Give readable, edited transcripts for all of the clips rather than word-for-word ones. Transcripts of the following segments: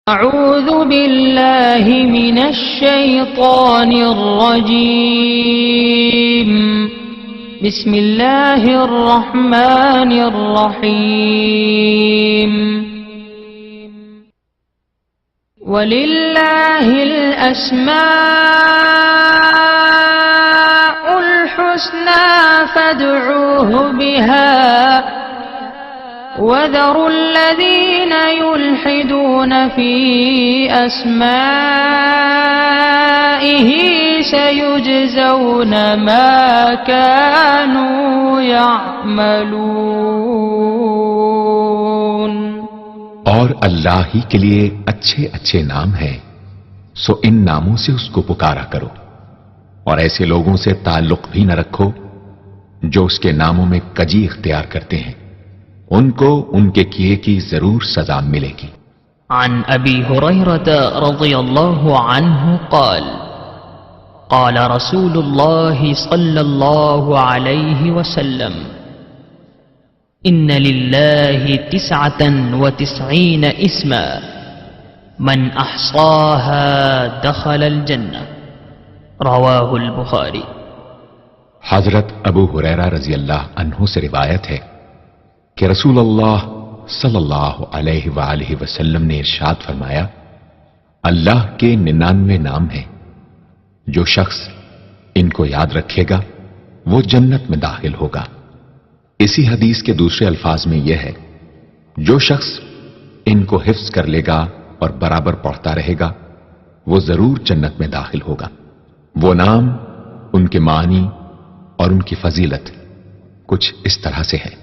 أعوذ بالله من الشيطان الرجيم. بسم الله الرحمن الرحيم. ولله الأسماء الحسنى فادعوه بها وذروا الذين يلحدون في أسمائه سيجزون ما كانوا يعملون. اور اللہ ہی کے لیے اچھے اچھے نام ہیں، سو ان ناموں سے اس کو پکارا کرو، اور ایسے لوگوں سے تعلق بھی نہ رکھو جو اس کے ناموں میں کجی اختیار کرتے ہیں، ان کو ان کے کیے کی ضرور سزا ملے گی. عن ابی ہریرہ رضی اللہ عنہ قال قال رسول اللہ صلی اللہ علیہ وسلم ان للہ 99 اسما من احصاها دخل الجنہ. رواہ البخاری. حضرت ابو ہریرہ رضی اللہ عنہ سے روایت ہے کہ رسول اللہ صلی اللہ علیہ وآلہ وسلم نے ارشاد فرمایا، اللہ کے 99 نام ہیں، جو شخص ان کو یاد رکھے گا وہ جنت میں داخل ہوگا. اسی حدیث کے دوسرے الفاظ میں یہ ہے، جو شخص ان کو حفظ کر لے گا اور برابر پڑھتا رہے گا وہ ضرور جنت میں داخل ہوگا. وہ نام، ان کے معنی اور ان کی فضیلت کچھ اس طرح سے ہے.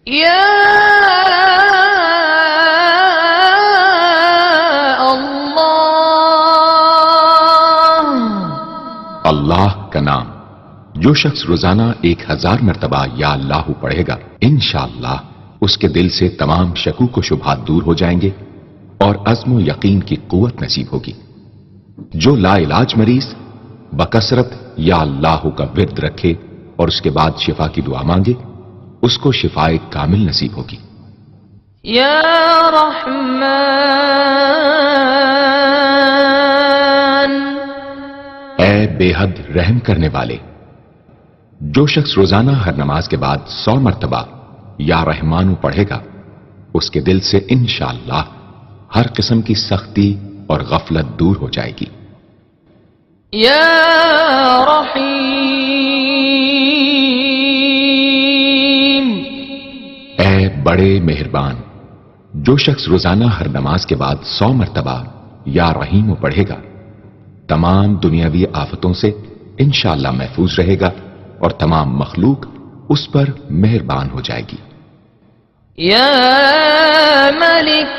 یا اللہ، اللہ کا نام جو شخص روزانہ 1000 مرتبہ یا اللہ پڑھے گا، انشاءاللہ اس کے دل سے تمام شکوک و شبہات دور ہو جائیں گے اور عزم و یقین کی قوت نصیب ہوگی. جو لا علاج مریض بکثرت یا اللہ کا ورد رکھے اور اس کے بعد شفا کی دعا مانگے، اس کو شفائے کامل نصیب ہوگی. یا رحمان، اے بے حد رحم کرنے والے، جو شخص روزانہ ہر نماز کے بعد 100 مرتبہ یا رحمانو پڑھے گا، اس کے دل سے انشاءاللہ ہر قسم کی سختی اور غفلت دور ہو جائے گی. یا رحیم، اے بڑے مہربان، جو شخص روزانہ ہر نماز کے بعد 100 مرتبہ یا رحیم پڑھے گا، تمام دنیاوی آفتوں سے انشاءاللہ محفوظ رہے گا اور تمام مخلوق اس پر مہربان ہو جائے گی. یا ملک،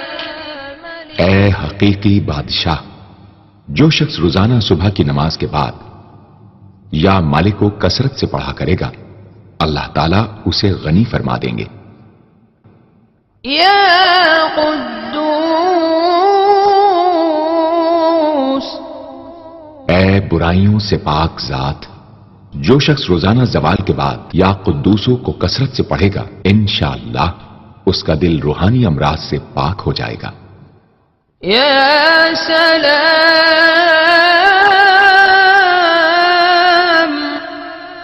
اے حقیقی بادشاہ، جو شخص روزانہ صبح کی نماز کے بعد یا مالک کو کثرت سے پڑھا کرے گا، اللہ تعالیٰ اسے غنی فرما دیں گے. یا قدوس، اے برائیوں سے پاک ذات، جو شخص روزانہ زوال کے بعد یا قدوسوں کو کثرت سے پڑھے گا، انشاءاللہ اس کا دل روحانی امراض سے پاک ہو جائے گا. یا سلام،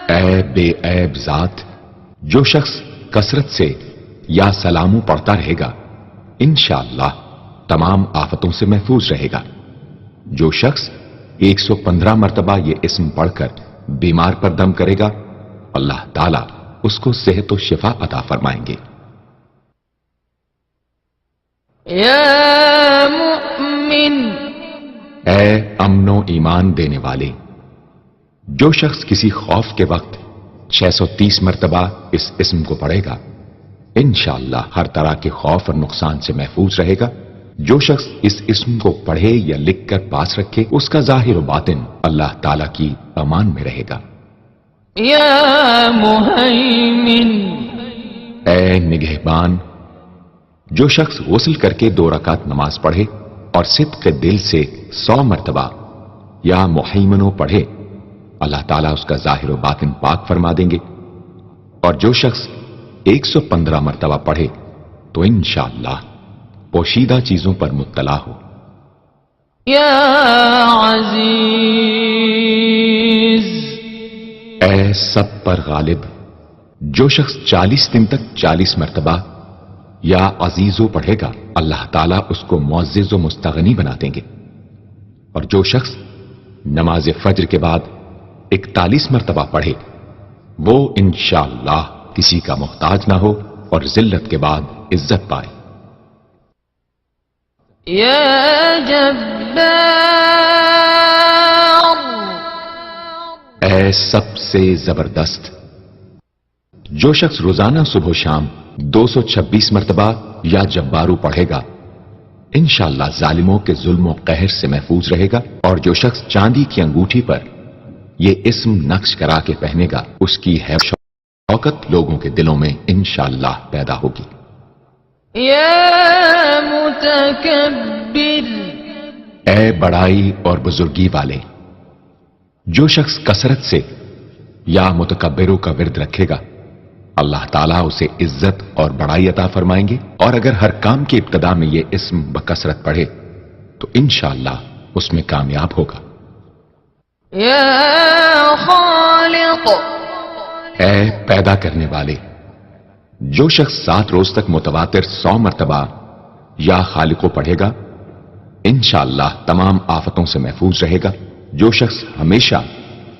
اے بے عیب ذات، جو شخص کثرت سے یا سلامو پڑھتا رہے گا، انشاءاللہ تمام آفتوں سے محفوظ رہے گا. جو شخص 115 مرتبہ یہ اسم پڑھ کر بیمار پر دم کرے گا، اللہ تعالیٰ اس کو صحت و شفا عطا فرمائیں گے. یا مؤمن، اے امن و ایمان دینے والے، جو شخص کسی خوف کے وقت 630 مرتبہ اس اسم کو پڑھے گا، انشاءاللہ ہر طرح کے خوف اور نقصان سے محفوظ رہے گا. جو شخص اس اسم کو پڑھے یا لکھ کر پاس رکھے، اس کا ظاہر و باطن اللہ تعالیٰ کی امان میں رہے گا. یا مہیمن، اے نگہبان، جو شخص غسل کر کے 2 رکعت نماز پڑھے اور صدق دل سے 100 مرتبہ یا محیمنو پڑھے، اللہ تعالیٰ اس کا ظاہر و باطن پاک فرما دیں گے. اور جو شخص 115 مرتبہ پڑھے تو انشاءاللہ پوشیدہ چیزوں پر مطلع ہو. يا عزيز اے سب پر غالب، جو شخص 40 دن تک 40 مرتبہ یا عزیزو پڑھے گا اللہ تعالیٰ اس کو معزز و مستغنی بنا دیں گے، اور جو شخص نماز فجر کے بعد 41 مرتبہ پڑھے وہ انشاءاللہ کسی کا محتاج نہ ہو اور ذلت کے بعد عزت پائے۔ يا جبار اے سب سے زبردست، جو شخص روزانہ صبح و شام 226 مرتبہ یا جبارو پڑھے گا انشاءاللہ ظالموں کے ظلم و قہر سے محفوظ رہے گا، اور جو شخص چاندی کی انگوٹھی پر یہ اسم نقش کرا کے پہنے گا اس کی حیب شوکت لوگوں کے دلوں میں انشاءاللہ پیدا ہوگی۔ يا متكبر اے بڑائی اور بزرگی والے، جو شخص کثرت سے یا متکبروں کا ورد رکھے گا اللہ تعالیٰ اسے عزت اور بڑائی عطا فرمائیں گے، اور اگر ہر کام کی ابتدا میں یہ اسم بکثرت پڑھے تو انشاءاللہ اس میں کامیاب ہوگا۔ يا خالق اے پیدا کرنے والے، جو شخص 7 روز تک متواتر 100 مرتبہ یا خالقو پڑھے گا انشاءاللہ تمام آفتوں سے محفوظ رہے گا۔ جو شخص ہمیشہ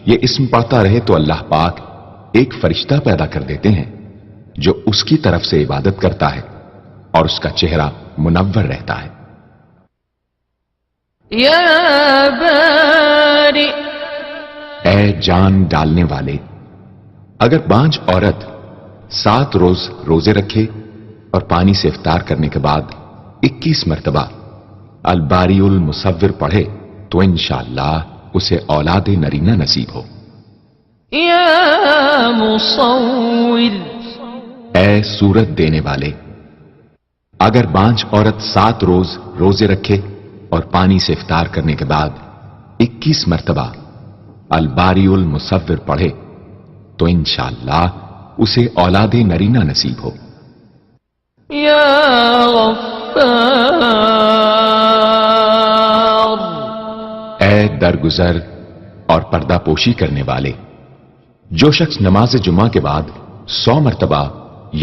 یہ اسم پڑھتا رہے تو اللہ پاک ایک فرشتہ پیدا کر دیتے ہیں جو اس کی طرف سے عبادت کرتا ہے اور اس کا چہرہ منور رہتا ہے۔ يا بارئ اے جان ڈالنے والے، اگر بانجھ عورت 7 روز روزے رکھے اور پانی سے افطار کرنے کے بعد 21 مرتبہ الباری المصور پڑھے تو انشاءاللہ اسے اولاد نرینہ نصیب ہو۔ يا مصور اے صورت دینے والے، اگر بانجھ عورت 7 روز روزے رکھے اور پانی سے افطار کرنے کے بعد 21 مرتبہ الباری المصور پڑھے تو انشاءاللہ اسے اولاد نرینہ نصیب ہو۔ يا غفار اے درگزر اور پردہ پوشی کرنے والے، جو شخص نماز جمعہ کے بعد 100 مرتبہ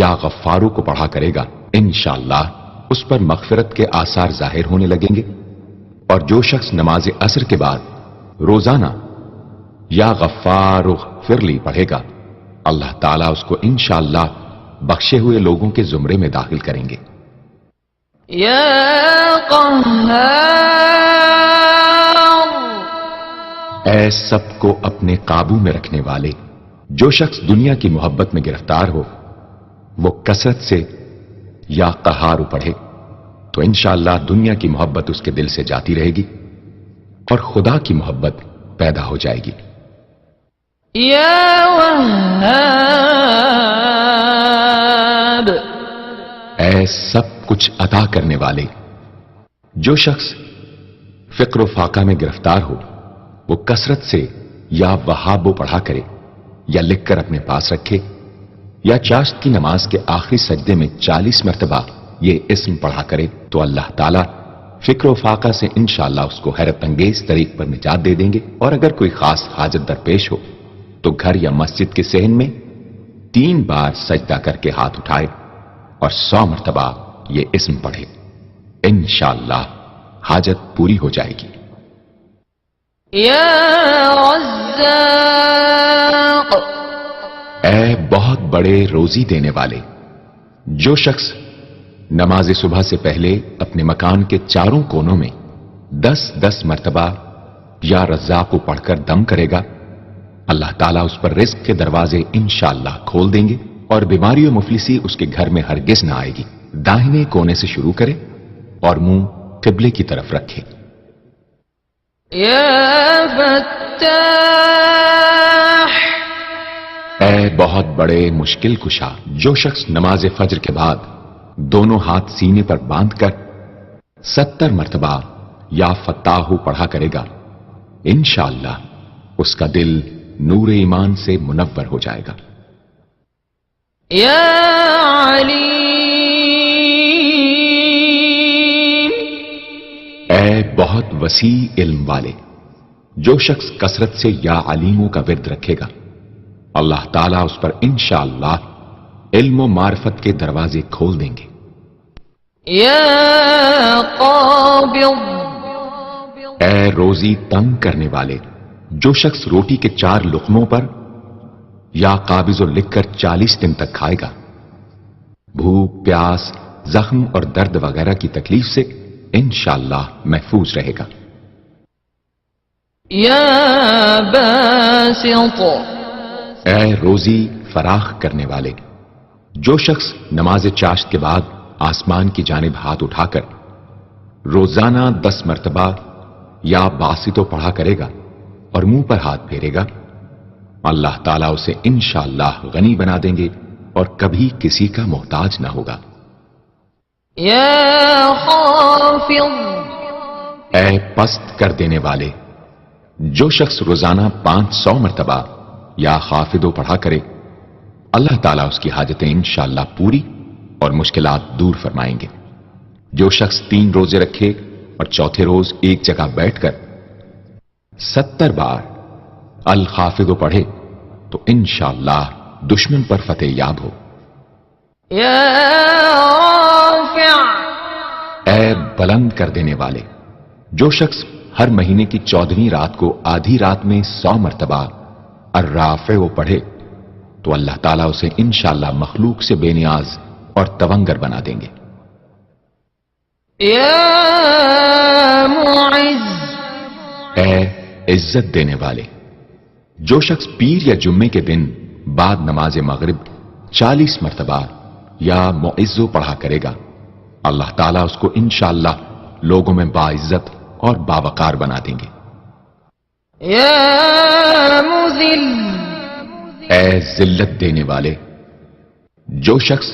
یا غفارو کو پڑھا کرے گا انشاءاللہ اس پر مغفرت کے آثار ظاہر ہونے لگیں گے، اور جو شخص نماز عصر کے بعد روزانہ یا غفار اغفر لی پڑھے گا اللہ تعالیٰ اس کو انشاءاللہ بخشے ہوئے لوگوں کے زمرے میں داخل کریں گے۔ يا قهار اے سب کو اپنے قابو میں رکھنے والے، جو شخص دنیا کی محبت میں گرفتار ہو وہ کثرت سے یا قہار پڑھے تو انشاءاللہ دنیا کی محبت اس کے دل سے جاتی رہے گی اور خدا کی محبت پیدا ہو جائے گی۔ يا وهاب اے سب کچھ عطا کرنے والے، جو شخص فقر و فاقہ میں گرفتار ہو وہ کثرت سے یا وہابو پڑھا کرے یا لکھ کر اپنے پاس رکھے یا چاشت کی نماز کے آخری سجدے میں 40 مرتبہ یہ اسم پڑھا کرے تو اللہ تعالیٰ فکر و فاقہ سے انشاءاللہ اس کو حیرت انگیز طریق پر نجات دے دیں گے، اور اگر کوئی خاص حاجت درپیش ہو تو گھر یا مسجد کے صحن میں 3 بار سجدہ کر کے ہاتھ اٹھائے اور 100 مرتبہ یہ اسم پڑھے، انشاءاللہ حاجت پوری ہو جائے گی۔ يا رزاق اے بہت بڑے روزی دینے والے، جو شخص نماز صبح سے پہلے اپنے مکان کے چاروں کونوں میں 10-10 مرتبہ یا رزاق کو پڑھ کر دم کرے گا اللہ تعالیٰ اس پر رزق کے دروازے انشاءاللہ کھول دیں گے اور بیماری و مفلسی اس کے گھر میں ہرگز نہ آئے گی۔ داہنے کونے سے شروع کرے اور منہ قبلے کی طرف رکھے۔ يا فتاح اے بہت بڑے مشکل کشا، جو شخص نماز فجر کے بعد دونوں ہاتھ سینے پر باندھ کر 70 مرتبہ یا فتاحو پڑھا کرے گا انشاءاللہ اس کا دل نور ایمان سے منور ہو جائے گا۔ يا عليم اے بہت وسیع علم والے، جو شخص کثرت سے یا علیموں کا ورد رکھے گا، اللہ تعالیٰ اس پر انشاءاللہ علم و معرفت کے دروازے کھول دیں گے۔ يا قابض اے روزی تنگ کرنے والے، جو شخص روٹی کے 4 لقموں پر یا قابض لکھ کر 40 دن تک کھائے گا، بھوک، پیاس، زخم اور درد وغیرہ کی تکلیف سے انشاءاللہ محفوظ رہے گا۔ يا باسط اے روزی فراخ کرنے والے، جو شخص نماز چاشت کے بعد آسمان کی جانب ہاتھ اٹھا کر روزانہ 10 مرتبہ یا باسطو پڑھا کرے گا اور منہ پر ہاتھ پھیرے گا، اللہ تعالیٰ اسے انشاءاللہ غنی بنا دیں گے اور کبھی کسی کا محتاج نہ ہوگا۔ يا خافض اے پست کر دینے والے، جو شخص روزانہ 500 مرتبہ یا خافضو پڑھا کرے، اللہ تعالیٰ اس کی حاجتیں انشاءاللہ پوری اور مشکلات دور فرمائیں گے۔ جو شخص 3 روزے رکھے اور چوتھے روز ایک جگہ بیٹھ کر 70 بار الخافضو پڑھے تو انشاءاللہ دشمن پر فتح یاب ہو۔ يا رافع اے بلند کر دینے والے، جو شخص ہر مہینے کی 14ویں رات کو آدھی رات میں 100 مرتبہ الرافع پڑھے تو اللہ تعالیٰ اسے انشاءاللہ مخلوق سے بے نیاز اور تونگر بنا دیں گے۔ يا معز اے عزت دینے والے، جو شخص پیر یا جمعے کے دن بعد نماز مغرب 40 مرتبہ یا معزو پڑھا کرے گا، اللہ تعالیٰ اس کو انشاءاللہ لوگوں میں باعزت اور باوقار بنا دیں گے۔ يا مذل اے ذلت دینے والے، جو شخص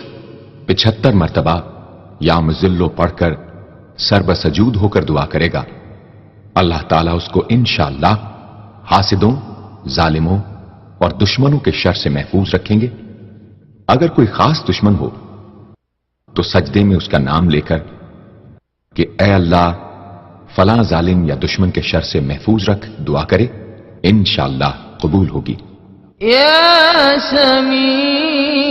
75 مرتبہ یا مذلو پڑھ کر سر بسجود ہو کر دعا کرے گا، اللہ تعالیٰ اس کو انشاءاللہ حاسدوں، ظالموں اور دشمنوں کے شر سے محفوظ رکھیں گے۔ اگر کوئی خاص دشمن ہو تو سجدے میں اس کا نام لے کر کہ اے اللہ فلاں ظالم یا دشمن کے شر سے محفوظ رکھ دعا کرے، انشاءاللہ قبول ہوگی۔ يا سميع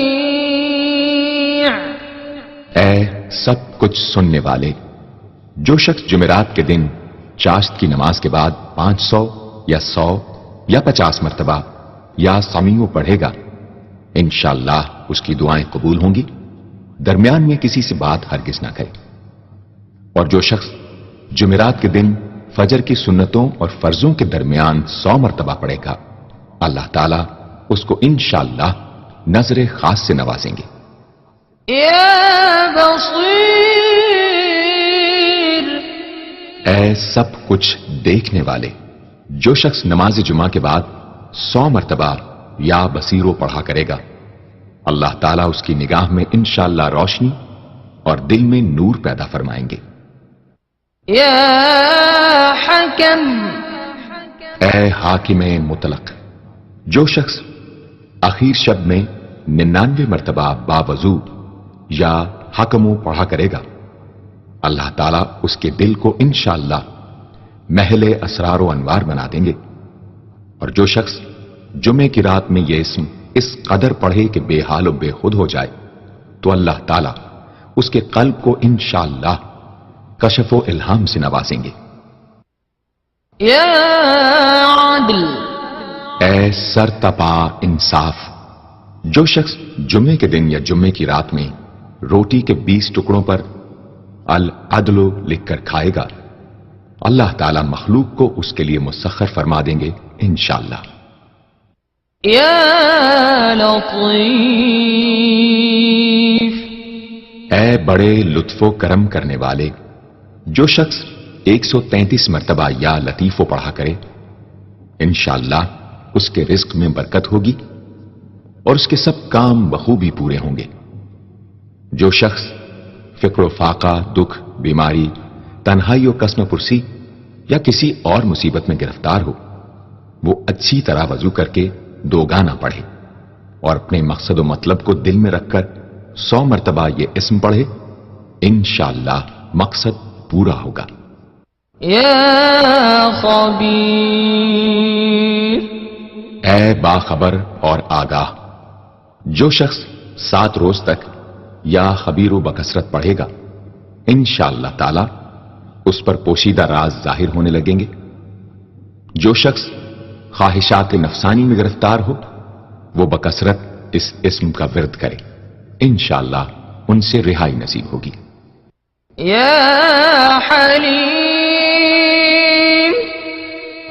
اے سب کچھ سننے والے، جو شخص جمعرات کے دن چاشت کی نماز کے بعد 500 یا 100 یا 50 مرتبہ یا سمیع پڑھے گا، انشاءاللہ اس کی دعائیں قبول ہوں گی، درمیان میں کسی سے بات ہرگز نہ کرے۔ اور جو شخص جمعرات کے دن فجر کی سنتوں اور فرضوں کے درمیان 100 مرتبہ پڑھے گا، اللہ تعالیٰ اس کو انشاءاللہ نظر خاص سے نوازیں گے۔ يا بصير اے سب کچھ دیکھنے والے، جو شخص نماز جمعہ کے بعد 100 مرتبہ یا بصیرو پڑھا کرے گا، اللہ تعالیٰ اس کی نگاہ میں انشاءاللہ روشنی اور دل میں نور پیدا فرمائیں گے۔ يا حكم اے حاکم مطلق، جو شخص آخر شب میں 99 مرتبہ باوضو یا حکمو پڑھا کرے گا، اللہ تعالیٰ اس کے دل کو انشاءاللہ محل اسرار و انوار بنا دیں گے۔ اور جو شخص جمعے کی رات میں یہ اسم اس قدر پڑھے کہ بے حال و بے خود ہو جائے تو اللہ تعالیٰ اس کے قلب کو انشاءاللہ کشف و الہام سے نوازیں گے۔ يا عدل اے سر تپا انصاف، جو شخص جمعے کے دن یا جمعے کی رات میں روٹی کے 20 ٹکڑوں پر العدل لکھ کر کھائے گا، اللہ تعالیٰ مخلوق کو اس کے لیے مسخر فرما دیں گے انشاءاللہ۔ يا لطيف اے بڑے لطف و کرم کرنے والے، جو شخص 133 مرتبہ یا لطیفو پڑھا کرے، انشاءاللہ اس کے رزق میں برکت ہوگی اور اس کے سب کام بخوبی پورے ہوں گے۔ جو شخص فقر و فاقہ، دکھ، بیماری، تنہائی و قسم پرسی یا کسی اور مصیبت میں گرفتار ہو، وہ اچھی طرح وضو کر کے 2 گانا پڑھے اور اپنے مقصد و مطلب کو دل میں رکھ کر 100 مرتبہ یہ اسم پڑھے، انشاءاللہ مقصد پورا ہوگا۔ يا خبير. اے باخبر اور آگاہ. جو شخص 7 روز تک یا خبیر و بکثرت پڑھے گا انشاءاللہ تعالی اس پر پوشیدہ راز ظاہر ہونے لگیں گے. جو شخص خواہشات نفسانی میں گرفتار ہو وہ بکثرت اس اسم کا ورد کرے انشاءاللہ ان سے رہائی نصیب ہوگی. يا حليم.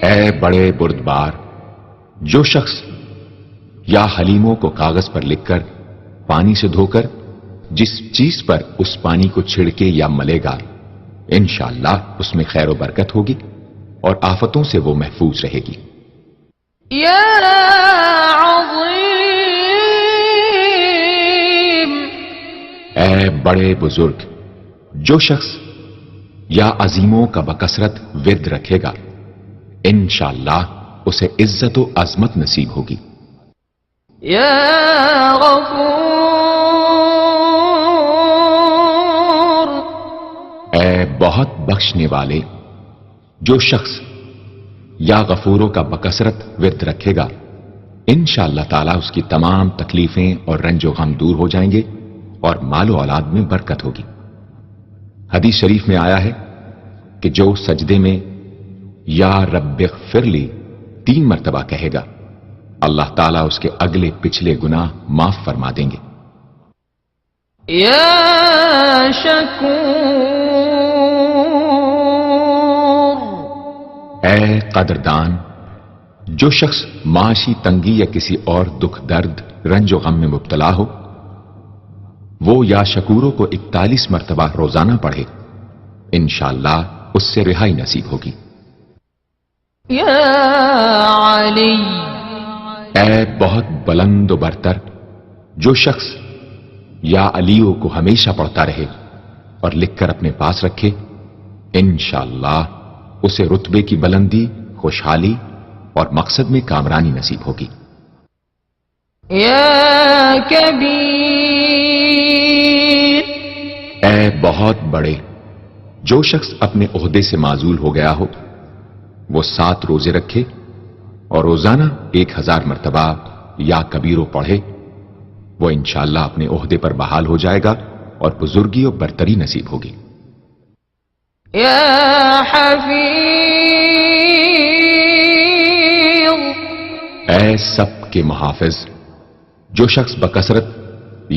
اے بڑے بردبار. جو شخص یا حلیموں کو کاغذ پر لکھ کر پانی سے دھو کر جس چیز پر اس پانی کو چھڑکے یا ملے گا انشاءاللہ اس میں خیر و برکت ہوگی اور آفتوں سے وہ محفوظ رہے گی. يا عظيم. اے بڑے بزرگ. جو شخص یا عظیموں کا بکثرت ورد رکھے گا انشاءاللہ اسے عزت و عظمت نصیب ہوگی. يا غفور. اے بہت بخشنے والے. جو شخص یا غفوروں کا بکثرت ورد رکھے گا انشاءاللہ تعالی اس کی تمام تکلیفیں اور رنج و غم دور ہو جائیں گے اور مال و اولاد میں برکت ہوگی. حدیث شریف میں آیا ہے کہ جو سجدے میں یا رب اغفر لی 3 مرتبہ کہے گا اللہ تعالیٰ اس کے اگلے پچھلے گناہ معاف فرما دیں گے. يا شکور. اے قدردان. جو شخص معاشی تنگی یا کسی اور دکھ درد رنج و غم میں مبتلا ہو وہ یا شکوروں کو 41 مرتبہ روزانہ پڑھے انشاءاللہ اس سے رہائی نصیب ہوگی. يا علی. اے بہت بلند و برتر. جو شخص یا علیوں کو ہمیشہ پڑھتا رہے اور لکھ کر اپنے پاس رکھے انشاءاللہ اسے رتبے کی بلندی خوشحالی اور مقصد میں کامرانی نصیب ہوگی. يا کبیر. اے بہت بڑے. جو شخص اپنے عہدے سے معزول ہو گیا ہو وہ 7 روزے رکھے اور روزانہ 1000 مرتبہ یا کبیرو پڑھے وہ انشاءاللہ اپنے عہدے پر بحال ہو جائے گا اور بزرگی اور برتری نصیب ہوگی. يا حفیظ. اے سب کے محافظ. جو شخص بکثرت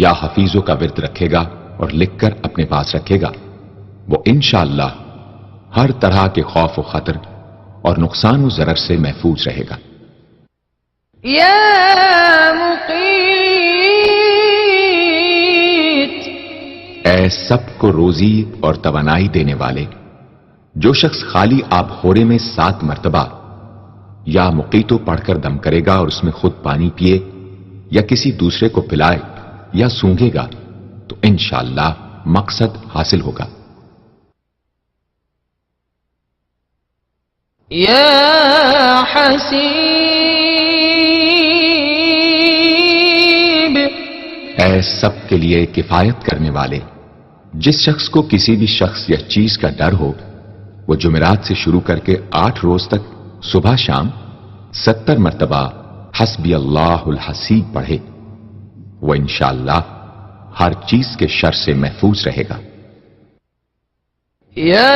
یا حفیظوں کا ورد رکھے گا اور لکھ کر اپنے پاس رکھے گا وہ انشاءاللہ ہر طرح کے خوف و خطر اور نقصان و ضرر سے محفوظ رہے گا. يا مقیت. اے سب کو روزی اور توانائی دینے والے. جو شخص خالی آب خورے میں 7 مرتبہ یا مقیتو پڑھ کر دم کرے گا اور اس میں خود پانی پیے یا کسی دوسرے کو پلائے یا سونگے گا تو انشاءاللہ مقصد حاصل ہوگا. يا حسیب. اے سب کے لیے کفایت کرنے والے. جس شخص کو کسی بھی شخص یا چیز کا ڈر ہو وہ جمعرات سے شروع کر کے 8 روز تک صبح شام 70 مرتبہ حسبی اللہ الحسیب پڑھے وہ انشاءاللہ ہر چیز کے شر سے محفوظ رہے گا. يا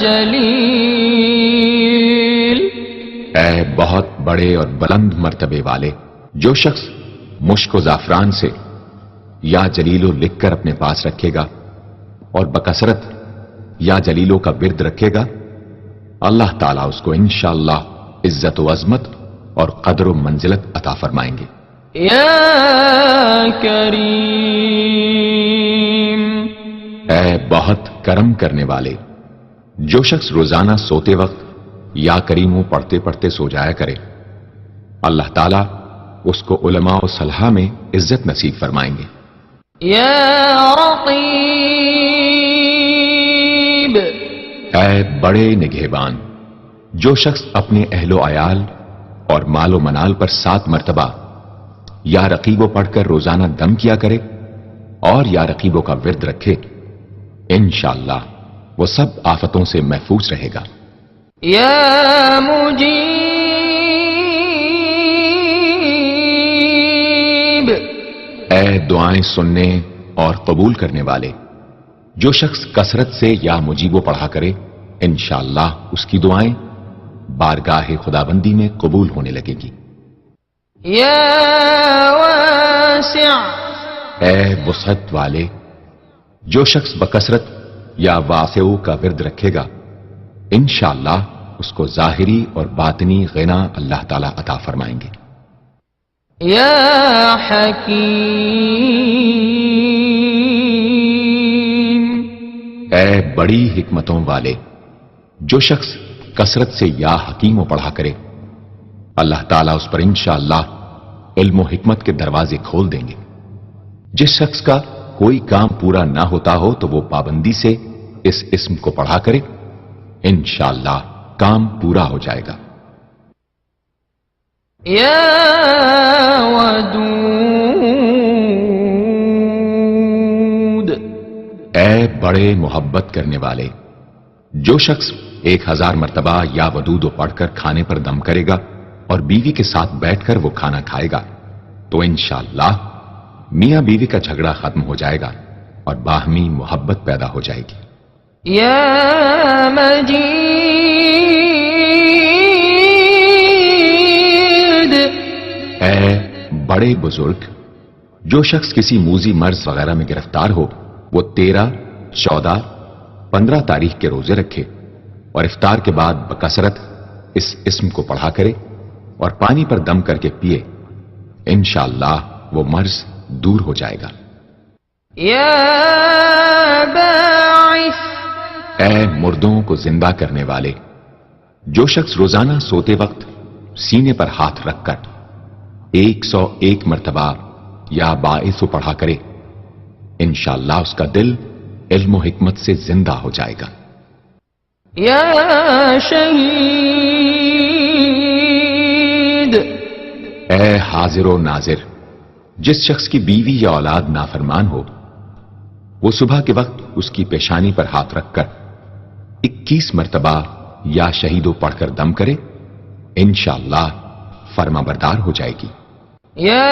جلیل. اے بہت بڑے اور بلند مرتبے والے. جو شخص مشک و زعفران سے یا جلیلو لکھ کر اپنے پاس رکھے گا اور بکثرت یا جلیلوں کا ورد رکھے گا اللہ تعالیٰ اس کو انشاءاللہ عزت و عظمت اور قدر و منزلت عطا فرمائیں گے. يا کریم. اے بہت کرم کرنے والے. جو شخص روزانہ سوتے وقت یا کریموں پڑھتے پڑھتے سو جایا کرے اللہ تعالیٰ اس کو علماء و صلحاء میں عزت نصیب فرمائیں گے. يا رقیب. اے بڑے نگہبان. جو شخص اپنے اہل و عیال اور مال و منال پر 7 مرتبہ یا رقیبو پڑھ کر روزانہ دم کیا کرے اور یا رقیبوں کا ورد رکھے انشاءاللہ وہ سب آفتوں سے محفوظ رہے گا۔ يا مجيب اے دعائیں سننے اور قبول کرنے والے، جو شخص کثرت سے یا مجیبو پڑھا کرے انشاءاللہ اس کی دعائیں بارگاہ خدابندی میں قبول ہونے لگے گی۔ يا واسع اے وسعت والے، جو شخص بکثرت یا واسعو کا ورد رکھے گا انشاءاللہ اس کو ظاہری اور باطنی غنا اللہ تعالیٰ عطا فرمائیں گے۔ يا حكيم اے بڑی حکمتوں والے، جو شخص کثرت سے یا حکیم و پڑھا کرے اللہ تعالیٰ اس پر انشاءاللہ علم و حکمت کے دروازے کھول دیں گے۔ جس شخص کا کوئی کام پورا نہ ہوتا ہو تو وہ پابندی سے اس اسم کو پڑھا کرے انشاءاللہ کام پورا ہو جائے گا۔ يا ودود اے بڑے محبت کرنے والے، جو شخص 1000 مرتبہ یا ودود پڑھ کر کھانے پر دم کرے گا اور بیوی کے ساتھ بیٹھ کر وہ کھانا کھائے گا تو انشاءاللہ میاں بیوی کا جھگڑا ختم ہو جائے گا اور باہمی محبت پیدا ہو جائے گی۔ يا مجيد اے بڑے بزرگ، جو شخص کسی موذی مرض وغیرہ میں گرفتار ہو وہ 13، 14، 15 تاریخ کے روزے رکھے اور افطار کے بعد بکثرت اس اسم کو پڑھا کرے اور پانی پر دم کر کے پیے انشاءاللہ وہ مرض دور ہو جائے گا۔ يا باعث اے مردوں کو زندہ کرنے والے، جو شخص روزانہ سوتے وقت سینے پر ہاتھ رکھ کر 101 مرتبہ یا باعث پڑھا کرے انشاءاللہ اس کا دل علم و حکمت سے زندہ ہو جائے گا۔ يا شهيد اے حاضر و ناظر، جس شخص کی بیوی یا اولاد نافرمان ہو وہ صبح کے وقت اس کی پیشانی پر ہاتھ رکھ کر 21 مرتبہ یا شہیدو پڑھ کر دم کرے انشاءاللہ فرما بردار ہو جائے گی۔ يا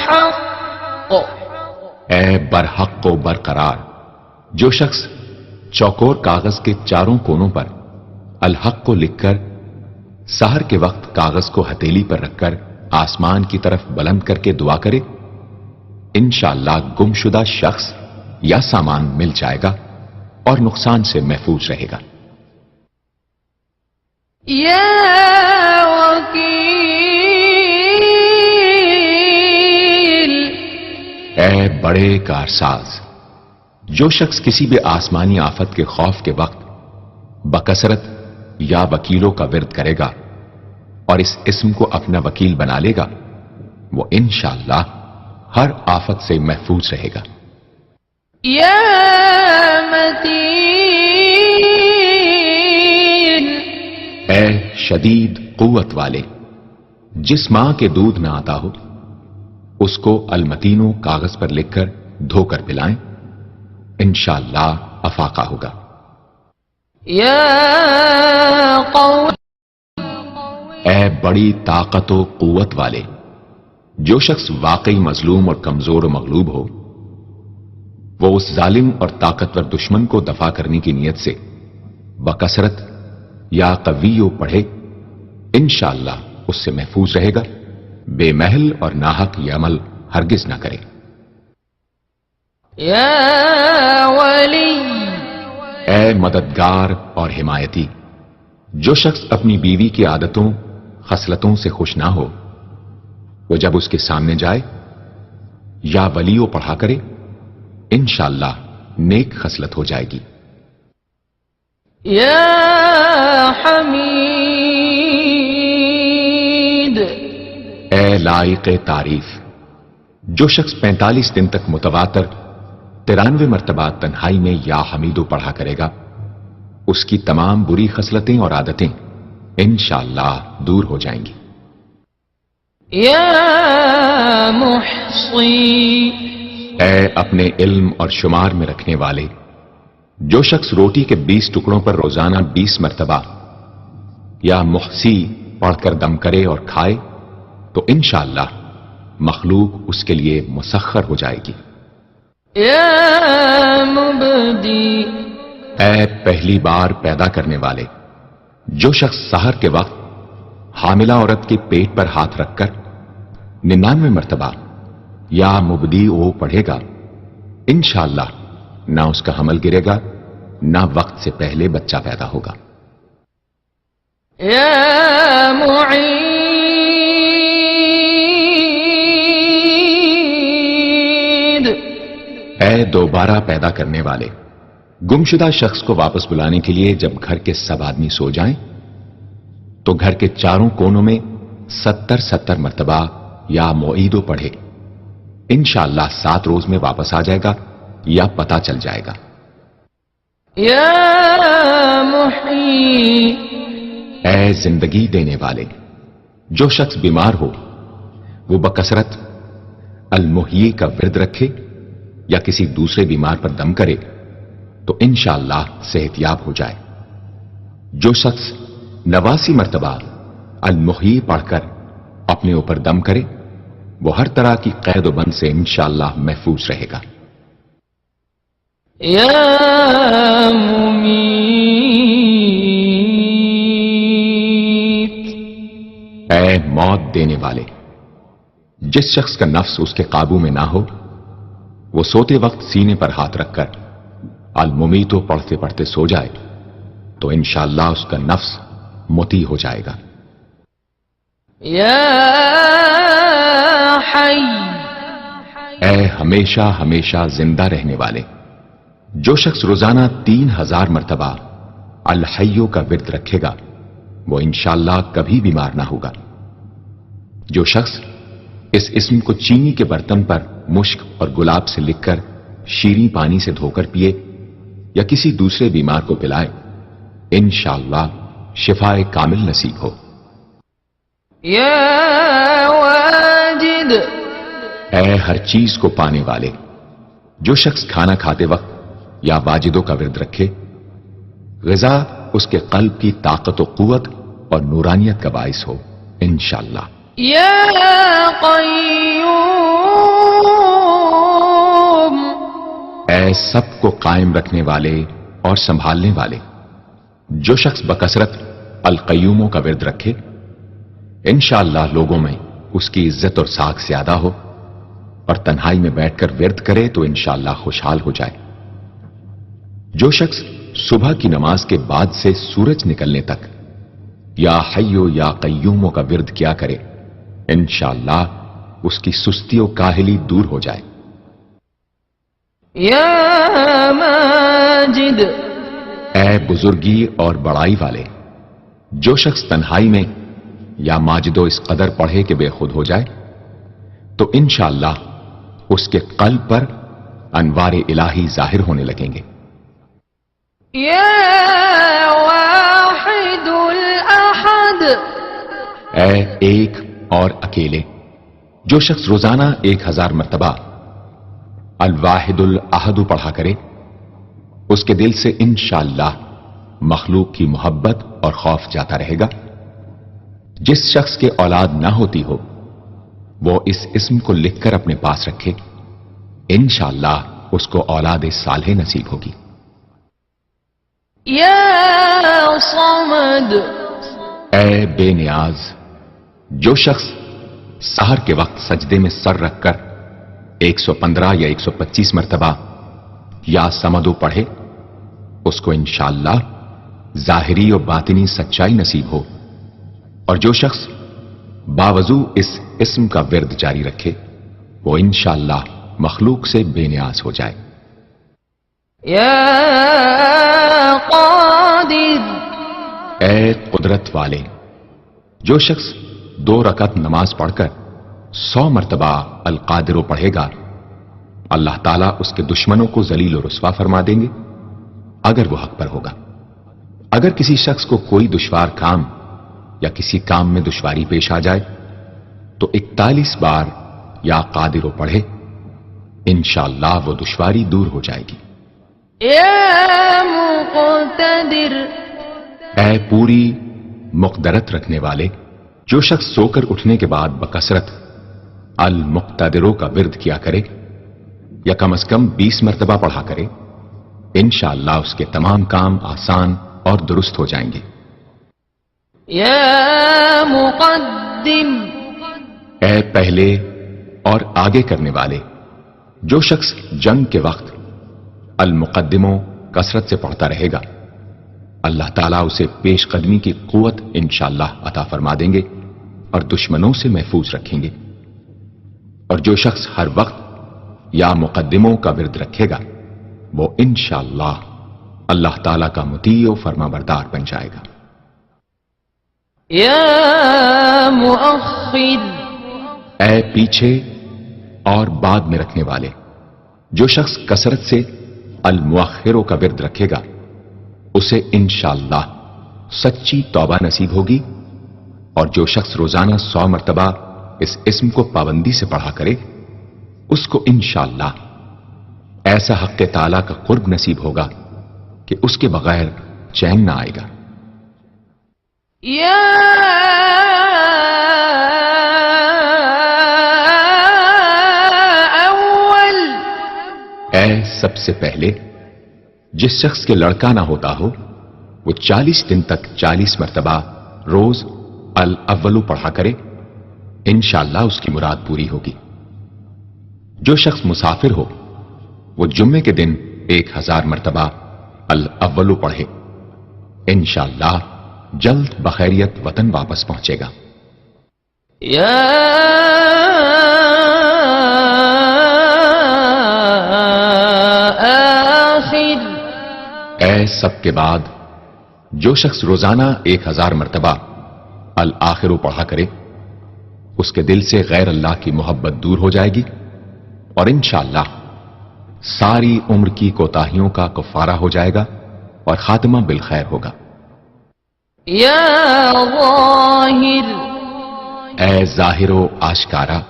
حق اے برحق و برقرار، جو شخص چوکور کاغذ کے چاروں کونوں پر الحق کو لکھ کر سحر کے وقت کاغذ کو ہتھیلی پر رکھ کر آسمان کی طرف بلند کر کے دعا کرے انشاءاللہ گمشدہ شخص یا سامان مل جائے گا اور نقصان سے محفوظ رہے گا۔ يا وكيل اے بڑے کارساز، جو شخص کسی بھی آسمانی آفت کے خوف کے وقت بکثرت یا وکیلوں کا ورد کرے گا اور اس اسم کو اپنا وکیل بنا لے گا وہ انشاءاللہ ہر آفت سے محفوظ رہے گا۔ يا متين اے شدید قوت والے، جس ماں کے دودھ نہ آتا ہو اس کو المتینو کاغذ پر لکھ کر دھو کر پلائیں انشاءاللہ افاقہ ہوگا۔ يا قوي اے بڑی طاقت و قوت والے، جو شخص واقعی مظلوم اور کمزور و مغلوب ہو وہ اس ظالم اور طاقتور دشمن کو دفاع کرنے کی نیت سے بکثرت یا قویو پڑھے انشاءاللہ اس سے محفوظ رہے گا، بے محل اور ناحق یہ عمل ہرگز نہ کرے۔ يا ولي اے مددگار اور حمایتی، جو شخص اپنی بیوی کی عادتوں خصلتوں سے خوش نہ ہو وہ جب اس کے سامنے جائے یا ولیو پڑھا کرے انشاءاللہ نیک خصلت ہو جائے گی۔ يا حميد اے لائق تعریف، جو شخص 45 دن تک متواتر 93 مرتبہ تنہائی میں یا حمیدو پڑھا کرے گا اس کی تمام بری خصلتیں اور عادتیں انشاءاللہ دور ہو جائیں گی۔ يا محصي اے اپنے علم اور شمار میں رکھنے والے، جو شخص روٹی کے 20 ٹکڑوں پر روزانہ 20 مرتبہ یا محسی پڑھ کر دم کرے اور کھائے تو انشاءاللہ مخلوق اس کے لیے مسخر ہو جائے گی۔ یا مبدی، اے پہلی بار پیدا کرنے والے، جو شخص سحر کے وقت حاملہ عورت کے پیٹ پر ہاتھ رکھ کر 99 مرتبہ یا مبدی او پڑھے گا، انشاءاللہ نہ اس کا حمل گرے گا نہ وقت سے پہلے بچہ پیدا ہوگا۔ یا معید، اے دوبارہ پیدا کرنے والے، گمشدہ شخص کو واپس بلانے کے لیے جب گھر کے سب آدمی سو جائیں تو گھر کے چاروں کونوں میں 70 مرتبہ یا معیدو پڑھے، انشاءاللہ 7 روز میں واپس آ جائے گا یا پتہ چل جائے گا۔ یا محی، اے زندگی دینے والے، جو شخص بیمار ہو وہ بکثرت المحیی کا ورد رکھے یا کسی دوسرے بیمار پر دم کرے تو انشاءاللہ صحت یاب ہو جائے۔ جو شخص 89 مرتبہ المحیی پڑھ کر اپنے اوپر دم کرے وہ ہر طرح کی قید و بند سے انشاءاللہ محفوظ رہے گا۔ یا ممیت، اے موت دینے والے، جس شخص کا نفس اس کے قابو میں نہ ہو وہ سوتے وقت سینے پر ہاتھ رکھ کر الممیتو پڑھتے پڑھتے سو جائے تو انشاءاللہ اس کا نفس مطیع ہو جائے گا۔ یا حی، اے ہمیشہ ہمیشہ زندہ رہنے والے، جو شخص روزانہ 3000 مرتبہ الحیو کا ورد رکھے گا وہ انشاءاللہ کبھی بیمار نہ ہوگا۔ جو شخص اس اسم کو چینی کے برتن پر مشک اور گلاب سے لکھ کر شیریں پانی سے دھو کر پیے یا کسی دوسرے بیمار کو پلائے انشاءاللہ شفاء کامل نصیب ہو۔ یا واجد، اے ہر چیز کو پانے والے، جو شخص کھانا کھاتے وقت یا واجدوں کا ورد رکھے غذا اس کے قلب کی طاقت و قوت اور نورانیت کا باعث ہو انشاءاللہ۔ یا قیوم، اے سب کو قائم رکھنے والے اور سنبھالنے والے، جو شخص بکثرت القیوموں کا ورد رکھے انشاءاللہ لوگوں میں اس کی عزت اور ساکھ زیادہ ہو اور تنہائی میں بیٹھ کر ورد کرے تو انشاءاللہ خوشحال ہو جائے۔ جو شخص صبح کی نماز کے بعد سے سورج نکلنے تک یا حیو یا قیوموں کا ورد کیا کرے انشاءاللہ اس کی سستی و کاہلی دور ہو جائے۔ یا ماجد، اے بزرگی اور بڑائی والے، جو شخص تنہائی میں یا ماجدو اس قدر پڑھے کہ بے خود ہو جائے تو انشاءاللہ اس کے قلب پر انوار الہی ظاہر ہونے لگیں گے۔ یا واحد الاحد، اے ایک اور اکیلے، جو شخص روزانہ 1000 مرتبہ الواحد الاحد پڑھا کرے اس کے دل سے انشاءاللہ مخلوق کی محبت اور خوف جاتا رہے گا۔ جس شخص کے اولاد نہ ہوتی ہو وہ اس اسم کو لکھ کر اپنے پاس رکھے انشاءاللہ اس کو اولاد صالح نصیب ہوگی۔ یا صمد، اے بے نیاز، جو شخص سحر کے وقت سجدے میں سر رکھ کر 115 یا 125 مرتبہ یا سمدو پڑھے اس کو انشاءاللہ ظاہری و باطنی سچائی نصیب ہو، اور جو شخص باوضو اس اسم کا ورد جاری رکھے وہ انشاءاللہ مخلوق سے بے نیاز ہو جائے۔ یا قادر، اے قدرت والے، جو شخص 2 رکعت نماز پڑھ کر 100 مرتبہ القادر پڑھے گا اللہ تعالیٰ اس کے دشمنوں کو ذلیل و رسوا فرما دیں گے اگر وہ حق پر ہوگا۔ اگر کسی شخص کو کوئی دشوار کام یا کسی کام میں دشواری پیش آ جائے تو 41 بار یا قادر پڑھے انشاءاللہ وہ دشواری دور ہو جائے گی۔ يا مقتدر اے پوری مقدرت رکھنے والے، جو شخص سو کر اٹھنے کے بعد بکثرت المقتدروں کا ورد کیا کرے یا کم از کم 20 مرتبہ پڑھا کرے، انشاءاللہ اس کے تمام کام آسان اور درست ہو جائیں گے۔ يا مقدم اے پہلے اور آگے کرنے والے، جو شخص جنگ کے وقت المقدموں کثرت سے پڑھتا رہے گا، اللہ تعالیٰ اسے پیش قدمی کی قوت انشاءاللہ عطا فرما دیں گے اور دشمنوں سے محفوظ رکھیں گے۔ اور جو شخص ہر وقت یا مقدموں کا ورد رکھے گا، وہ انشاءاللہ اللہ تعالیٰ کا مطیع و فرما بردار بن جائے گا۔ يا مؤخر اے پیچھے اور بعد میں رکھنے والے، جو شخص کثرت سے المؤخروں کا ورد رکھے گا، اسے انشاءاللہ سچی توبہ نصیب ہوگی، اور جو شخص روزانہ 100 مرتبہ اس اسم کو پابندی سے پڑھا کرے، اس کو انشاءاللہ ایسا حق تعالیٰ کا قرب نصیب ہوگا کہ اس کے بغیر چین نہ آئے گا۔ يا أول اے سب سے پہلے، جس شخص کے لڑکا نہ ہوتا ہو، وہ 40 دن تک 40 مرتبہ روز الاولو پڑھا کرے، انشاءاللہ اس کی مراد پوری ہوگی۔ جو شخص مسافر ہو، وہ جمعے کے دن 1000 مرتبہ الاولو پڑھے، انشاءاللہ جلد بخیریت وطن واپس پہنچے گا۔ يا آخر اے سب کے بعد، جو شخص روزانہ 1000 مرتبہ الآخرو پڑھا کرے، اس کے دل سے غیر اللہ کی محبت دور ہو جائے گی، اور انشاءاللہ ساری عمر کی کوتاہیوں کا کفارہ ہو جائے گا اور خاتمہ بالخیر ہوگا۔ يا ظاہر اے ظاہر و آشکارا،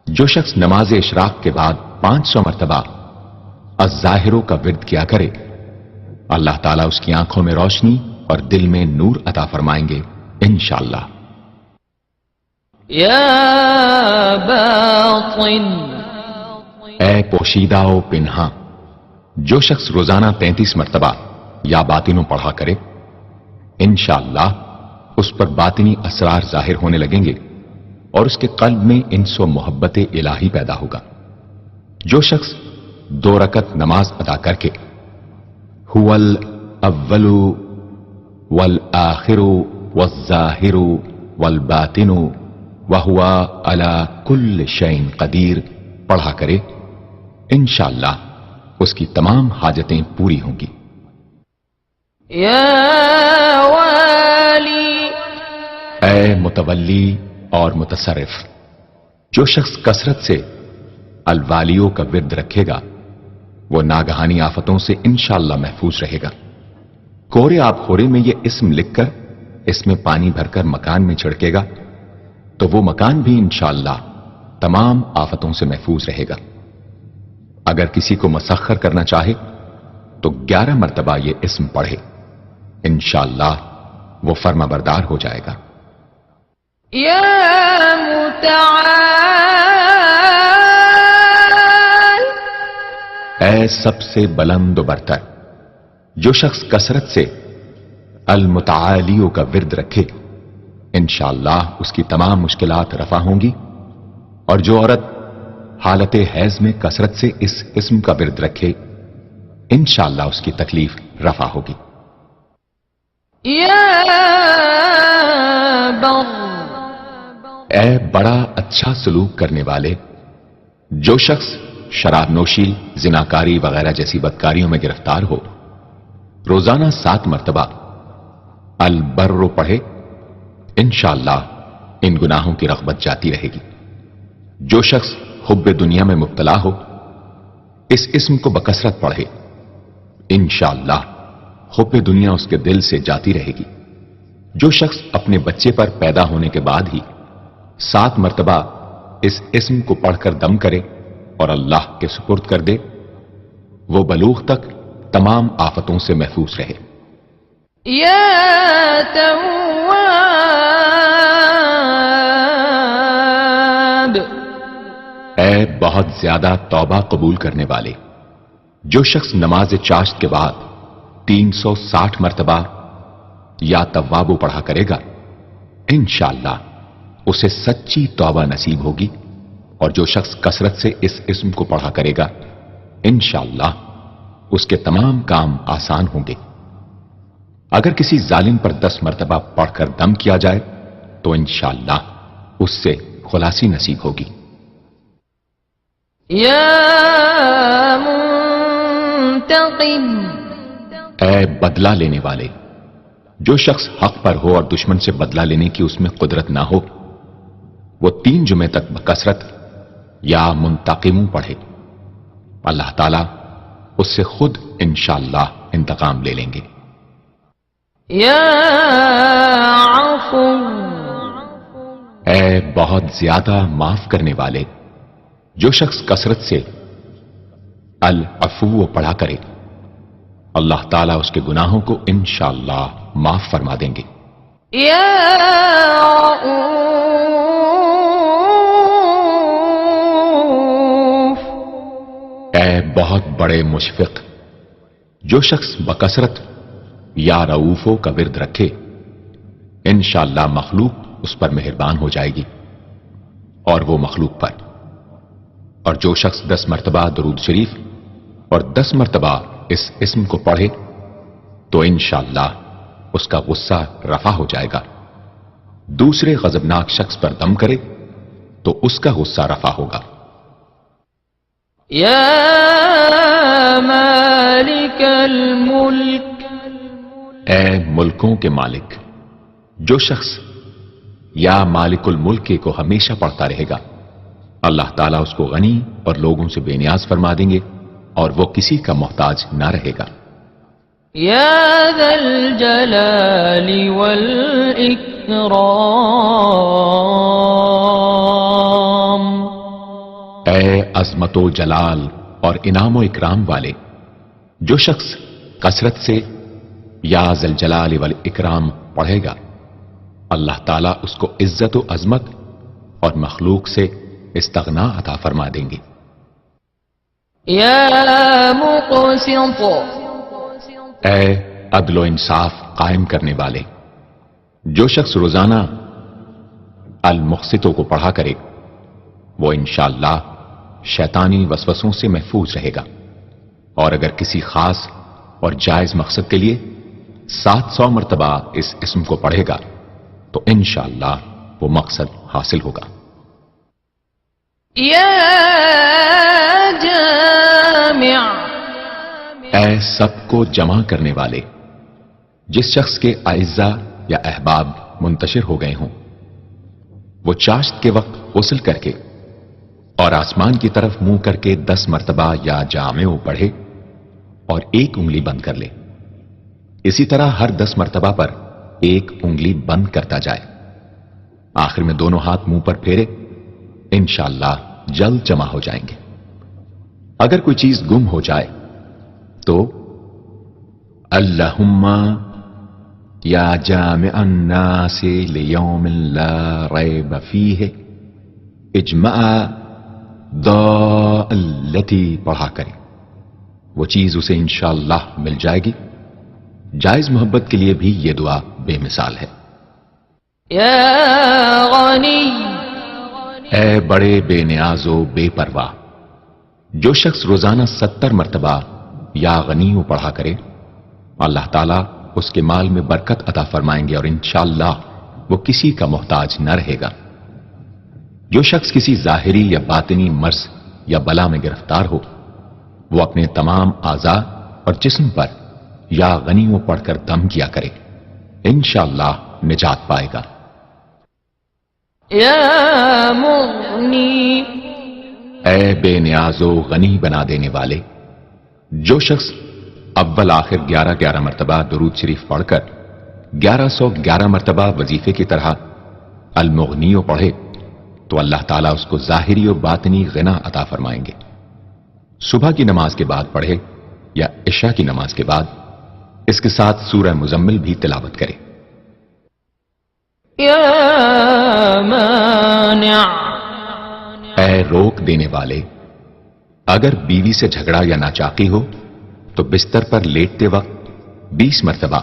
جو شخص نماز اشراق کے بعد 500 مرتبہ الظاہروں کا ورد کیا کرے، اللہ تعالیٰ اس کی آنکھوں میں روشنی اور دل میں نور عطا فرمائیں گے انشاءاللہ۔ يا باطن اے پوشیدہ و پنہاں، جو شخص روزانہ 33 مرتبہ یا باطنوں پڑھا کرے، انشاءاللہ اس پر باطنی اسرار ظاہر ہونے لگیں گے اور اس کے قلب میں انس و محبت الہی پیدا ہوگا۔ جو شخص 2 رکعت نماز ادا کر کے هو الاول والآخر والظاہر والباطن وهو على كل شيء قدیر پڑھا کرے، انشاءاللہ اس کی تمام حاجتیں پوری ہوں گی۔ يا والی اے متولی اور متصرف، جو شخص کثرت سے الوالیوں کا ورد رکھے گا، وہ ناگہانی آفتوں سے انشاءاللہ محفوظ رہے گا۔ کورے آب خورے میں یہ اسم لکھ کر اس میں پانی بھر کر مکان میں چھڑکے گا تو وہ مکان بھی انشاءاللہ تمام آفتوں سے محفوظ رہے گا۔ اگر کسی کو مسخر کرنا چاہے تو 11 مرتبہ یہ اسم پڑھے، انشاءاللہ وہ فرما بردار ہو جائے گا۔ يا متعال اے سب سے بلند و برتر، جو شخص کثرت سے المتعالیوں کا ورد رکھے، انشاءاللہ اس کی تمام مشکلات رفع ہوں گی، اور جو عورت حالت حیض میں کثرت سے اس اسم کا ورد رکھے، انشاءاللہ اس کی تکلیف رفع ہوگی۔ يا بر اے بڑا اچھا سلوک کرنے والے، جو شخص شراب نوشی، زناکاری وغیرہ جیسی بدکاریوں میں گرفتار ہو، روزانہ 7 مرتبہ البر پڑھے، انشاءاللہ ان گناہوں کی رغبت جاتی رہے گی۔ جو شخص حب دنیا میں مبتلا ہو، اس اسم کو بکثرت پڑھے، انشاءاللہ حب دنیا اس کے دل سے جاتی رہے گی۔ جو شخص اپنے بچے پر پیدا ہونے کے بعد ہی 7 مرتبہ اس اسم کو پڑھ کر دم کرے اور اللہ کے سپرد کر دے، وہ بلوغ تک تمام آفتوں سے محفوظ رہے۔ یا تواب، اے بہت زیادہ توبہ قبول کرنے والے، جو شخص نماز چاشت کے بعد 360 مرتبہ یا توابو پڑھا کرے گا، انشاءاللہ اسے سچی توبہ نصیب ہوگی، اور جو شخص کثرت سے اس اسم کو پڑھا کرے گا انشاءاللہ اس کے تمام کام آسان ہوں گے۔ اگر کسی ظالم پر 10 مرتبہ پڑھ کر دم کیا جائے تو انشاءاللہ اس سے خلاصی نصیب ہوگی۔ یا منتقم، اے بدلہ لینے والے، جو شخص حق پر ہو اور دشمن سے بدلہ لینے کی اس میں قدرت نہ ہو، وہ 3 جمعے تک بکثرت یا منتقموں پڑھے، اللہ تعالیٰ اس سے خود انشاءاللہ انتقام لے لیں گے۔ یا عفو، اے بہت زیادہ معاف کرنے والے، جو شخص کثرت سے العفو پڑھا کرے اللہ تعالیٰ اس کے گناہوں کو انشاءاللہ معاف فرما دیں گے۔ یا رؤوف، اے بہت بڑے مشفق، جو شخص بکثرت یا رؤوفوں کا ورد رکھے انشاءاللہ مخلوق اس پر مہربان ہو جائے گی اور وہ مخلوق پر، اور جو شخص 10 مرتبہ درود شریف اور 10 مرتبہ اس اسم کو پڑھے تو انشاءاللہ اس کا غصہ رفع ہو جائے گا، دوسرے غضبناک شخص پر دم کرے تو اس کا غصہ رفع ہوگا۔ یا مالک الملک، اے ملکوں کے مالک، جو شخص یا مالک الملک کو ہمیشہ پڑھتا رہے گا اللہ تعالیٰ اس کو غنی اور لوگوں سے بے نیاز فرما دیں گے اور وہ کسی کا محتاج نہ رہے گا۔ یا ذا الجلال والاکرام، اے عظمت و جلال اور انعام و اکرام والے، جو شخص کثرت سے یا ذا الجلال والاکرام پڑھے گا اللہ تعالیٰ اس کو عزت و عظمت اور مخلوق سے استغنا عطا فرما دیں گے۔ یا مقسط، اے عدل و انصاف قائم کرنے والے، جو شخص روزانہ المقسطوں کو پڑھا کرے وہ انشاءاللہ شیطانی وسوسوں سے محفوظ رہے گا، اور اگر کسی خاص اور جائز مقصد کے لیے 700 مرتبہ اس اسم کو پڑھے گا تو انشاءاللہ وہ مقصد حاصل ہوگا۔ یا جامع، اے سب کو جمع کرنے والے، جس شخص کے اعزا یا احباب منتشر ہو گئے ہوں وہ چاشت کے وقت غسل کر کے اور آسمان کی طرف منہ کر کے 10 مرتبہ یا جامع پڑھے اور 1 انگلی بند کر لے، اسی طرح ہر 10 مرتبہ پر 1 انگلی بند کرتا جائے، آخر میں دونوں ہاتھ منہ پر پھیرے، انشاءاللہ جلد جمع ہو جائیں گے۔ اگر کوئی چیز گم ہو جائے تو اللہم یا جامع الناس لیوم لا ریب فیہ اجمع التی پڑھا کرے، وہ چیز اسے انشاءاللہ مل جائے گی۔ جائز محبت کے لیے بھی یہ دعا بے مثال ہے۔ یا غنی، اے بڑے بے نیاز و بے پرواہ، جو شخص روزانہ 70 مرتبہ یا غنی پڑھا کرے اللہ تعالیٰ اس کے مال میں برکت عطا فرمائیں گے اور انشاءاللہ وہ کسی کا محتاج نہ رہے گا۔ جو شخص کسی ظاہری یا باطنی مرض یا بلا میں گرفتار ہو وہ اپنے تمام اعضاء اور جسم پر یا غنیوں پڑھ کر دم کیا کرے، انشاءاللہ نجات پائے گا۔ یا مغنی، اے بے نیاز و غنی بنا دینے والے، جو شخص اول آخر 11 مرتبہ درود شریف پڑھ کر 1111 مرتبہ وظیفے کی طرح المغنی پڑھے تو اللہ تعالیٰ اس کو ظاہری و باطنی غنا عطا فرمائیں گے۔ صبح کی نماز کے بعد پڑھے یا عشاء کی نماز کے بعد اس کے ساتھ سورہ مزمل بھی تلاوت کرے۔ یا مانع، اے روک دینے والے، اگر بیوی سے جھگڑا یا ناچاقی ہو تو بستر پر لیٹتے وقت 20 مرتبہ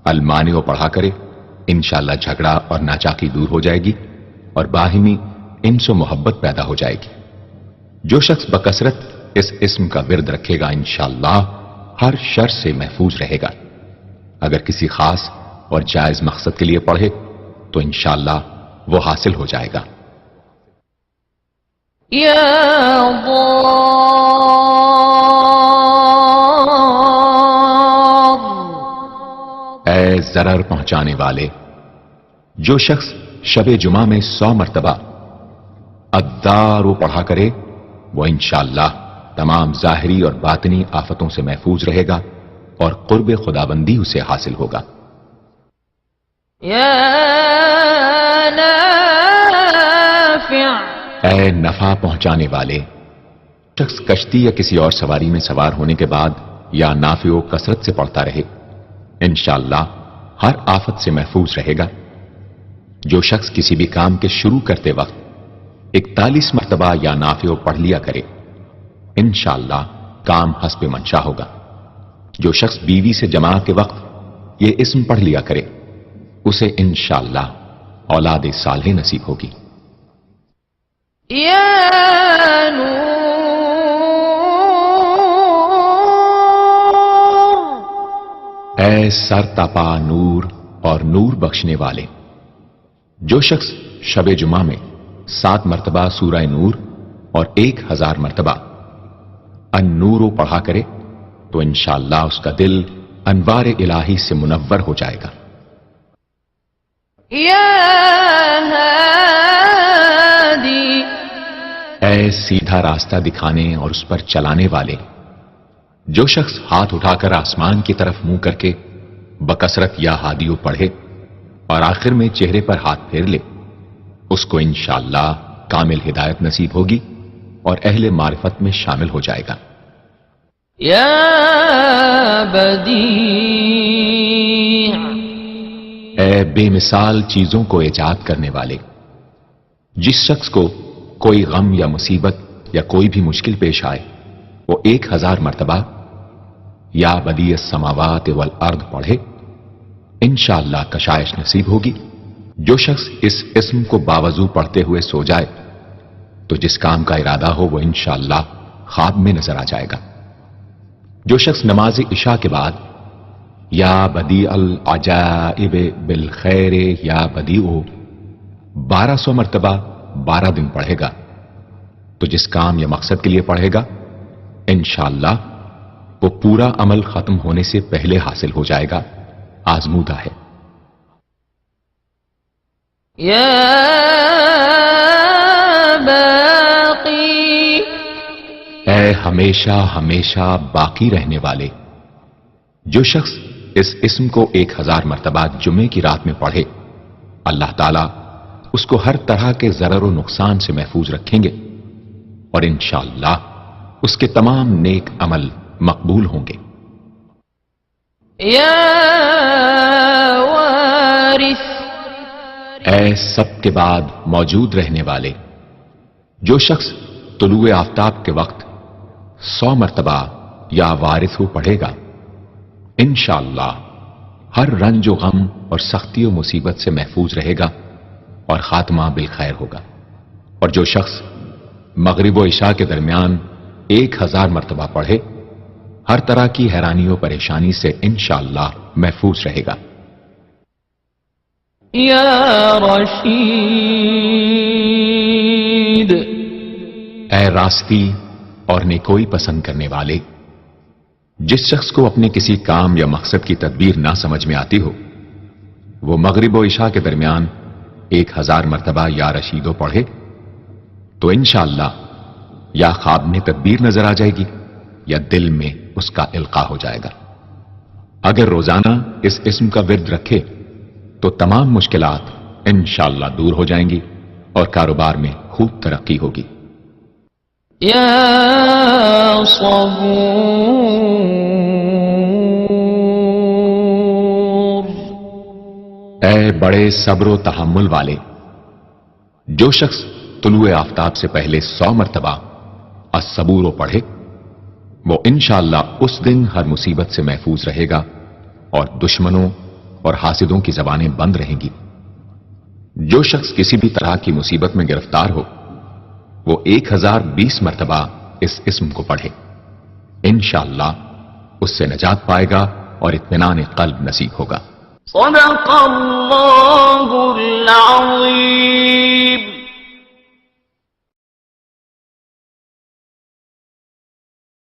المانع پڑھا کرے، انشاءاللہ جھگڑا اور ناچاقی دور ہو جائے گی اور باہمی انس و محبت پیدا ہو جائے گی۔ جو شخص بکثرت اس اسم کا ورد رکھے گا انشاءاللہ ہر شر سے محفوظ رہے گا۔ اگر کسی خاص اور جائز مقصد کے لیے پڑھے تو انشاءاللہ وہ حاصل ہو جائے گا۔ یا ضار، اے ضرر پہنچانے والے، جو شخص شب جمعہ میں 100 مرتبہ الدار پڑھا کرے وہ انشاءاللہ تمام ظاہری اور باطنی آفتوں سے محفوظ رہے گا اور قرب خداوندی اسے حاصل ہوگا۔ یا نافع، اے نفع پہنچانے والے، شخص کشتی یا کسی اور سواری میں سوار ہونے کے بعد یا نافع و کثرت سے پڑھتا رہے انشاءاللہ ہر آفت سے محفوظ رہے گا۔ جو شخص کسی بھی کام کے شروع کرتے وقت 41 مرتبہ یا نافع پڑھ لیا کرے انشاءاللہ کام حسب منشا ہوگا۔ جو شخص بیوی سے جماع کے وقت یہ اسم پڑھ لیا کرے اسے انشاءاللہ اولاد صالح نصیب ہوگی۔ یا نور، اے سر تپا نور اور نور بخشنے والے، جو شخص شب جمعہ میں 7 مرتبہ سورہ نور اور 1000 مرتبہ النور پڑھا کرے تو انشاءاللہ اس کا دل انوار الہی سے منور ہو جائے گا۔ یا ہادی، اے سیدھا راستہ دکھانے اور اس پر چلانے والے، جو شخص ہاتھ اٹھا کر آسمان کی طرف منہ کر کے بکثرت یا ہادیو پڑھے اور آخر میں چہرے پر ہاتھ پھیر لے اس کو انشاءاللہ کامل ہدایت نصیب ہوگی اور اہل معرفت میں شامل ہو جائے گا۔ یا بدیع، اے بے مثال چیزوں کو ایجاد کرنے والے، جس شخص کو کوئی غم یا مصیبت یا کوئی بھی مشکل پیش آئے وہ 1000 مرتبہ یا بدیع السماوات والارض پڑھے انشاءاللہ کشائش نصیب ہوگی۔ جو شخص اس اسم کو باوضو پڑھتے ہوئے سو جائے تو جس کام کا ارادہ ہو وہ انشاءاللہ خواب میں نظر آ جائے گا۔ جو شخص نماز عشاء کے بعد یا بدیع العجائب بالخیر یا بدیع 1200 مرتبہ 12 دن پڑھے گا تو جس کام یا مقصد کے لیے پڑھے گا انشاءاللہ وہ پورا عمل ختم ہونے سے پہلے حاصل ہو جائے گا، آزمودہ ہے۔ یا باقی، اے ہمیشہ ہمیشہ باقی رہنے والے، جو شخص اس اسم کو 1000 مرتبہ جمعے کی رات میں پڑھے اللہ تعالیٰ اس کو ہر طرح کے ضرر و نقصان سے محفوظ رکھیں گے اور انشاءاللہ اس کے تمام نیک عمل مقبول ہوں گے۔ یا وارث، اے سب کے بعد موجود رہنے والے، جو شخص طلوع آفتاب کے وقت 100 مرتبہ یا وارث پڑھے گا انشاءاللہ ہر رنج و غم اور سختی و مصیبت سے محفوظ رہے گا اور خاتمہ بالخیر ہوگا۔ اور جو شخص مغرب و عشاء کے درمیان 1000 مرتبہ پڑھے ہر طرح کی حیرانی و پریشانی سے انشاءاللہ محفوظ رہے گا۔ یا رشید، اے راستی اور نیکوئی پسند کرنے والے، جس شخص کو اپنے کسی کام یا مقصد کی تدبیر نہ سمجھ میں آتی ہو وہ مغرب و عشاء کے درمیان 1000 مرتبہ یا رشیدو پڑھے تو انشاءاللہ یا خواب میں تدبیر نظر آ جائے گی یا دل میں اس کا القاء ہو جائے گا۔ اگر روزانہ اس اسم کا ورد رکھے تو تمام مشکلات انشاءاللہ دور ہو جائیں گی اور کاروبار میں خوب ترقی ہوگی۔ يا صبور اے بڑے صبر و تحمل والے، جو شخص طلوع آفتاب سے پہلے 100 مرتبہ الصبور پڑھے وہ انشاءاللہ اس دن ہر مصیبت سے محفوظ رہے گا اور دشمنوں اور حاسدوں کی زبانیں بند رہیں گی۔ جو شخص کسی بھی طرح کی مصیبت میں گرفتار ہو وہ 1020 مرتبہ اس اسم کو پڑھے، انشاءاللہ اس سے نجات پائے گا اور اطمینان قلب نصیب ہوگا۔ صدق اللہ العظیم۔